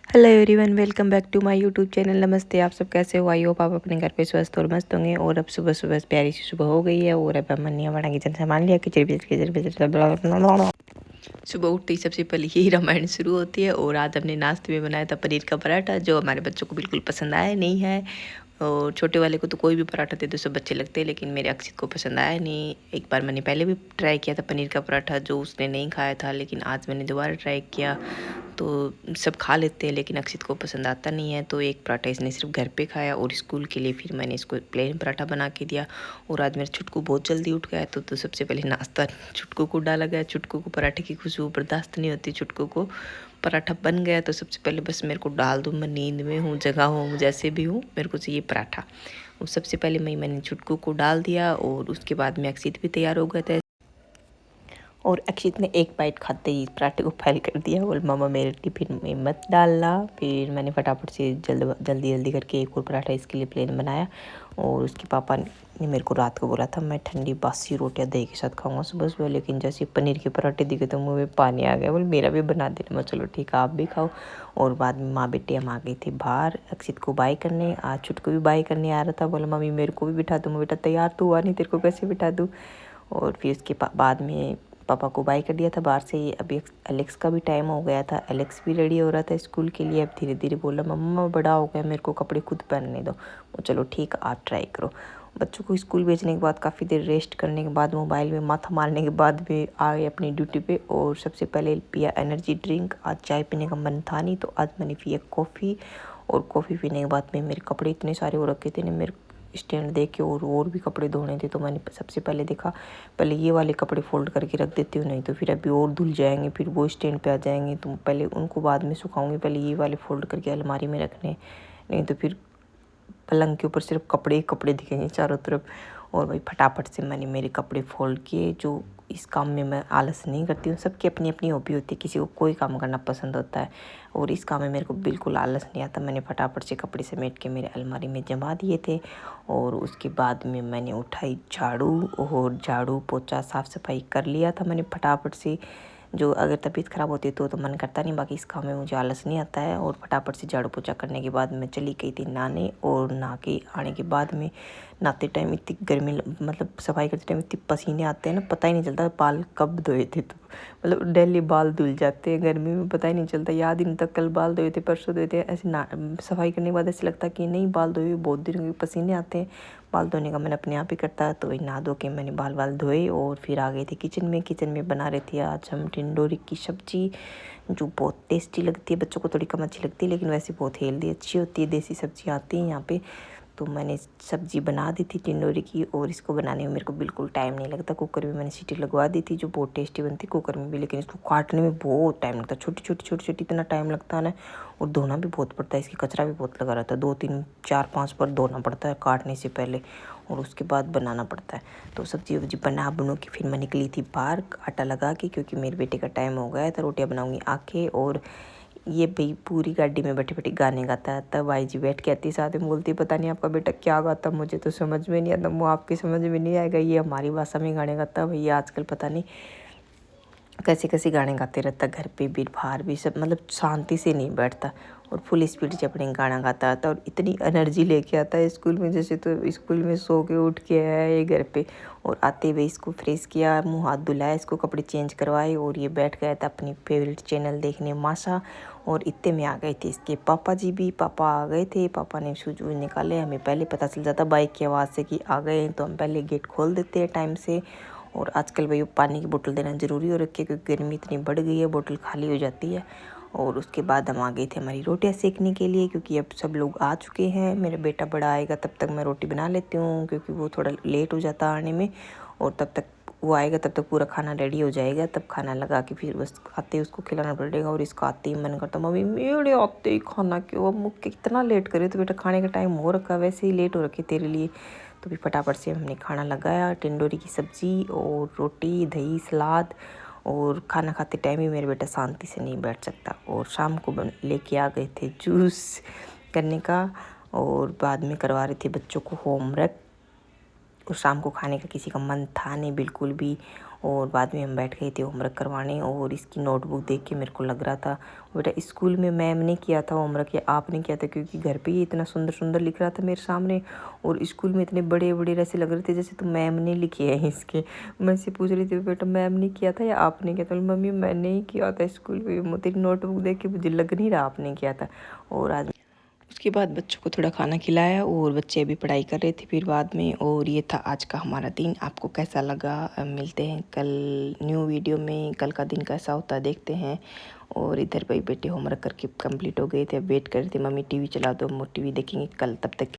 Hello everyone, welcome back to my YouTube channel. नमस्ते, आप सब कैसे हो? आई होप आप अपने घर पे स्वस्थ और मस्त होंगे। और अब सुबह सुबह प्यारी सी सुबह हो गई है और अब हम मनिया बड़ा किचन सामान लिया। सुबह उठते ही सबसे पहले यही रामायण शुरू होती है। और आज हमने नाश्ते में बनाया था पनीर का पराठा, जो हमारे बच्चों को बिल्कुल पसंद आया नहीं है। और छोटे वाले को तो कोई भी पराठा दे दो सब अच्छे लगते हैं, लेकिन मेरे अक्षित को पसंद आया नहीं। एक बार मैंने पहले भी ट्राई किया था पनीर का पराठा, जो उसने नहीं खाया था, लेकिन आज मैंने दोबारा ट्राई किया तो सब खा लेते हैं, लेकिन अक्षित को पसंद आता नहीं है। तो एक पराठा इसने सिर्फ घर पे खाया और स्कूल के लिए फिर मैंने इसको प्लेन पराठा बना के दिया। और आज मेरा छुटकू बहुत जल्दी उठ गया तो सबसे पहले नाश्ता छुटकू को डाला गया। छुटकू को पराठे की खुशबू बर्दाश्त नहीं होती। छुटकू को पराठा बन गया तो सबसे पहले बस मेरे को डाल दूँ, मैं नींद में हूँ, जगह हूँ, जैसे भी हूँ, मेरे को चाहिए पराठा। और सबसे पहले मैंने छुटकू को डाल दिया और उसके बाद में अक्षित भी तैयार हो गया था। और अक्षित ने एक बाइट खाते ही पराठे को फैल कर दिया। बोल मामा मेरे टिफिन में मत डालना। फिर मैंने फटाफट से जल्दी करके एक और पराठा इसके लिए प्लेन बनाया। और उसके पापा ने मेरे को रात को बोला था मैं ठंडी बासी रोटियां दही के साथ खाऊंगा सुबह सुबह, लेकिन जैसे पनीर के पराठे दिखे तो मुँह में पानी आ गया। बोल मेरा भी बना देना। मैं चलो ठीक है, आप भी खाओ। और बाद में माँ बेटे हम आ गए थे बाहर अक्षित को बाय करने। आज छुटको भी बाय करने आ रहा था। बोला मम्मी मेरे को भी बिठा दूँ। मैं बेटा तैयार तो हुआ नहीं, तेरे को कैसे बिठा दूँ। और फिर उसके बाद में पापा को बाय कर दिया था बाहर से ही। अभी एलेक्स का भी टाइम हो गया था, एलेक्स भी रेडी हो रहा था स्कूल के लिए। अब धीरे धीरे बोला मम्मा बड़ा हो गया, मेरे को कपड़े खुद पहनने दो। वो चलो ठीक, आप ट्राई करो। बच्चों को स्कूल भेजने के बाद काफ़ी देर रेस्ट करने के बाद मोबाइल में माथा मारने के बाद भी आए अपनी ड्यूटी पे। और सबसे पहले पिया एनर्जी ड्रिंक। आज चाय पीने का मन था नहीं तो आज मैंने पिया कॉफ़ी। और कॉफ़ी पीने के बाद में मेरे कपड़े इतने सारे हो रखे थे ना, मेरे स्टैंड देख के और भी कपड़े धोने थे। तो मैंने सबसे पहले देखा पहले ये वाले कपड़े फोल्ड करके रख देती हूँ, नहीं तो फिर अभी और धुल जाएंगे, फिर वो स्टैंड पे आ जाएंगे। तो पहले उनको बाद में सुखाऊंगी, पहले ये वाले फोल्ड करके अलमारी में रखने, नहीं तो फिर पलंग के ऊपर सिर्फ कपड़े ही कपड़े दिखेंगे चारों तरफ। और भाई फटाफट से मैंने मेरे कपड़े फोल्ड किए। जो इस काम में मैं आलस नहीं करती हूँ, सबकी अपनी अपनी हॉबी होती है, किसी को कोई काम करना पसंद होता है और इस काम में मेरे को बिल्कुल आलस नहीं आता। मैंने फटाफट से कपड़े समेट के मेरे अलमारी में जमा दिए थे। और उसके बाद में मैंने उठाई झाड़ू और झाड़ू पोछा साफ़ सफाई कर लिया था मैंने फटाफट से। जो अगर तबीयत ख़राब होती है तो मन करता नहीं, बाकी इस काम में मुझे आलस नहीं आता है। और फटाफट से झाड़ू पोछा करने के बाद मैं चली गई थी नहाने। और नहा के आने के बाद में नहाते टाइम इतनी गर्मी, मतलब सफाई करते टाइम इतने पसीने आते हैं ना, पता ही नहीं चलता बाल कब धोए थे। तो मतलब डेली बाल धुल जाते हैं गर्मी में, पता ही नहीं चलता। याद ही नहीं था कल बाल धोए थे, परसों धोए थे। ऐसे ना सफाई करने के बाद ऐसे लगता कि नहीं बाल धोए बहुत दिन हुए, पसीने आते हैं। बाल धोने का मैंने अपने आप ही करता है। तो वही नहा धो के मैंने बाल धोए और फिर आ गई थी किचन में। किचन में बना रहे थे आज हम टिंडोरी की सब्जी, जो बहुत टेस्टी लगती है। बच्चों को थोड़ी कम अच्छी लगती है, लेकिन वैसे बहुत हेल्दी अच्छी होती है। देसी सब्जी आती है यहाँ पे। तो मैंने सब्जी बना दी थी टिंडोरी की। और इसको बनाने में मेरे को बिल्कुल टाइम नहीं लगता। कुकर में मैंने सीटी लगवा दी थी, जो बहुत टेस्टी बनती है कुकर में भी, लेकिन इसको काटने में बहुत टाइम लगता है। छोटी इतना टाइम लगता है ना। और धोना भी बहुत पड़ता है, इसकी कचरा भी बहुत लगा रहता है। 2 3 4 5 बार धोना पड़ता है काटने से पहले, और उसके बाद बनाना पड़ता है। तो सब्जी वब्जी बनू के फिर मैं निकली थी बाहर आटा लगा के, क्योंकि मेरे बेटे का टाइम हो गया था। रोटियाँ बनाऊँगी आके। और ये भाई पूरी गाड़ी में बैठे बैठे गाने गाता है। तब भाई जी बैठ के आती साथ में बोलती पता नहीं आपका बेटा क्या गाता, मुझे तो समझ में नहीं आता। वो आपकी समझ में नहीं आएगा, ये हमारी भाषा में गाने गाता है भैया। आजकल पता नहीं कैसे कैसे गाने गाते रहता, घर पे भी बाहर भी, सब मतलब शांति से नहीं बैठता। और फुल स्पीड से अपने गाना गाता आता और इतनी एनर्जी लेके आता है स्कूल में, जैसे तो स्कूल में सो के उठ के आया है ये घर पे। और आते हुए इसको फ्रेश किया, मुंह हाथ धुलाया, इसको कपड़े चेंज करवाए और ये बैठ गया था अपनी फेवरेट चैनल देखने माशा। और इतने में आ गए थे इसके पापा जी भी। पापा आ गए थे, पापा ने शूज वूज निकाले। हमें पहले पता चल जाता बाइक की आवाज़ से कि आ गए हैं, तो हम पहले गेट खोल देते हैं टाइम से। और आजकल भाई पानी की बोतल देना ज़रूरी हो रखी है, क्योंकि गर्मी इतनी बढ़ गई है, बोतल खाली हो जाती है। और उसके बाद हम आ गए थे हमारी रोटियां सेकने के लिए, क्योंकि अब सब लोग आ चुके हैं। मेरा बेटा बड़ा आएगा तब तक मैं रोटी बना लेती हूँ, क्योंकि वो थोड़ा लेट हो जाता आने में। और तब तक वो आएगा तब तक पूरा खाना रेडी हो जाएगा, तब खाना लगा के फिर बस आते ही उसको खिलाना पड़ेगा। और इसका आते ही मन करता मम्मी मेरे आते ही खाना क्यों, अब मुझे कितना लेट करे। तो बेटा खाने का टाइम हो रखा, वैसे ही लेट हो रखी तेरे लिए। तो भी फटाफट से हमने खाना लगाया, टिंडोरी की सब्ज़ी और रोटी दही सलाद। और खाना खाते टाइम ही मेरा बेटा शांति से नहीं बैठ सकता। और शाम को लेके आ गए थे जूस करने का। और बाद में करवा रहे थे बच्चों को होमवर्क। और शाम को खाने का किसी का मन था नहीं बिल्कुल भी। और बाद में हम बैठ गए थे होमवर्क करवाने। और इसकी नोटबुक देख के मेरे को लग रहा था बेटा स्कूल में मैम ने किया था होमवर्क या आपने किया था, क्योंकि घर पे ही इतना सुंदर सुंदर लिख रहा था मेरे सामने और स्कूल में इतने बड़े बड़े ऐसे लग रहे थे जैसे तो मैम ने लिखे हैं इसके। मैं से पूछ रही थी बेटा मैम ने किया था या आपने किया था? मम्मी मैंने ही किया था स्कूल में, तेरी नोटबुक देख के मुझे लग नहीं रहा आपने किया था। और आज उसके बाद बच्चों को थोड़ा खाना खिलाया और बच्चे अभी पढ़ाई कर रहे थे फिर बाद में। और ये था आज का हमारा दिन। आपको कैसा लगा? मिलते हैं कल न्यू वीडियो में। कल का दिन कैसा होता है देखते हैं। और इधर भाई बेटे होमवर्क करके कंप्लीट हो गए थे, वेट कर रहे थे मम्मी टीवी चला दो, हम टीवी देखेंगे कल। तब तक